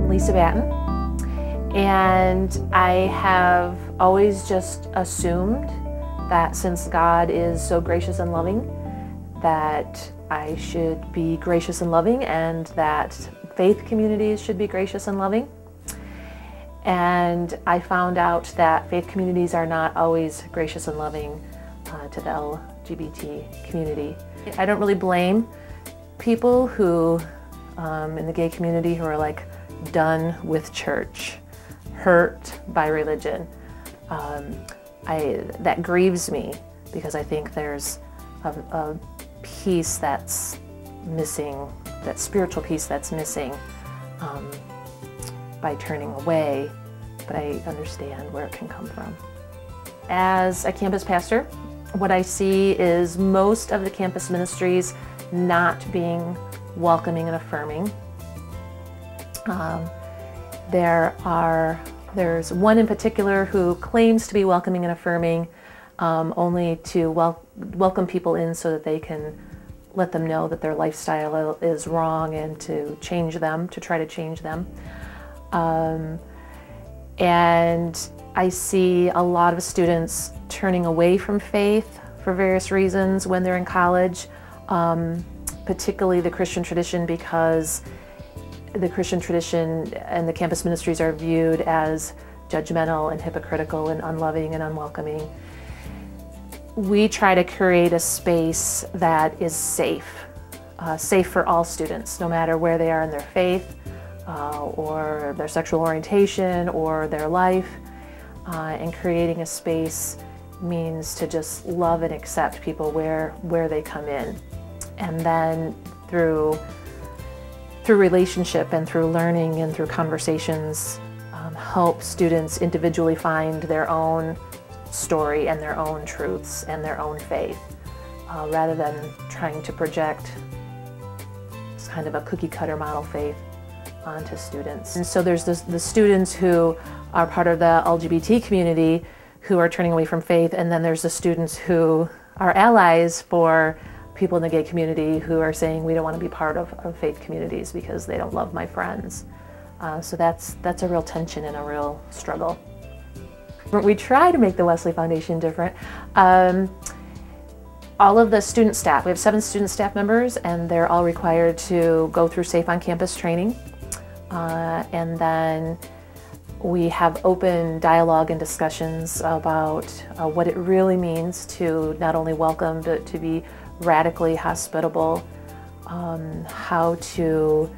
Lisa Batten, and I have always just assumed that since God is so gracious and loving, that I should be gracious and loving, and that faith communities should be gracious and loving. And I found out that faith communities are not always gracious and loving to the LGBT community. I don't really blame people who, in the gay community, who are like done with church, hurt by religion. That grieves me, because I think there's a piece that's missing, that spiritual piece that's missing by turning away, but I understand where it can come from. As a campus pastor, what I see is most of the campus ministries not being welcoming and affirming. There's one in particular who claims to be welcoming and affirming, only to welcome people in so that they can let them know that their lifestyle is wrong and to change them, to try to change them. And I see a lot of students turning away from faith for various reasons when they're in college, particularly the Christian tradition, because the Christian tradition and the campus ministries are viewed as judgmental and hypocritical and unloving and unwelcoming. We try to create a space that is safe for all students, no matter where they are in their faith, or their sexual orientation, or their life. And creating a space means to just love and accept people where they come in. And then through relationship and through learning and through conversations, help students individually find their own story and their own truths and their own faith, rather than trying to project this kind of a cookie-cutter model faith onto students. And so there's the students who are part of the LGBT community who are turning away from faith, and then there's the students who are allies for people in the gay community who are saying we don't want to be part of faith communities because they don't love my friends. So that's a real tension and a real struggle. We try to make the Wesley Foundation different. All of the student staff, we have 7 student staff members, and they're all required to go through Safe on Campus training. And then we have open dialogue and discussions about what it really means to not only welcome, but to be radically hospitable, how to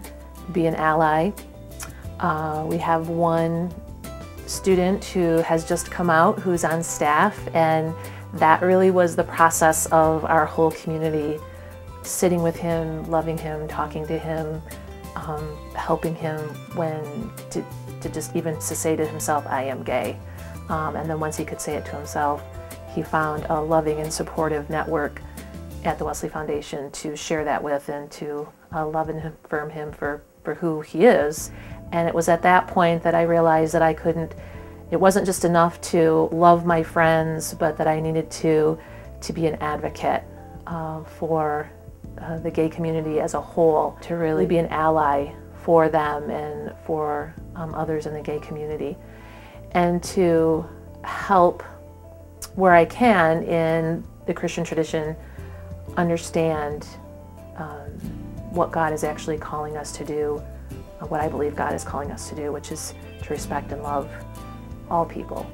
be an ally. We have one student who has just come out who's on staff, and that really was the process of our whole community, sitting with him, loving him, talking to him, helping him to just even to say to himself, I am gay. And then once he could say it to himself, he found a loving and supportive network at the Wesley Foundation to share that with, and to love and affirm him for who he is. And it was at that point that I realized that it wasn't just enough to love my friends, but that I needed to be an advocate for the gay community as a whole, to really be an ally for them and for others in the gay community, and to help where I can in the Christian tradition understand what God is actually calling us to do, what I believe God is calling us to do, which is to respect and love all people.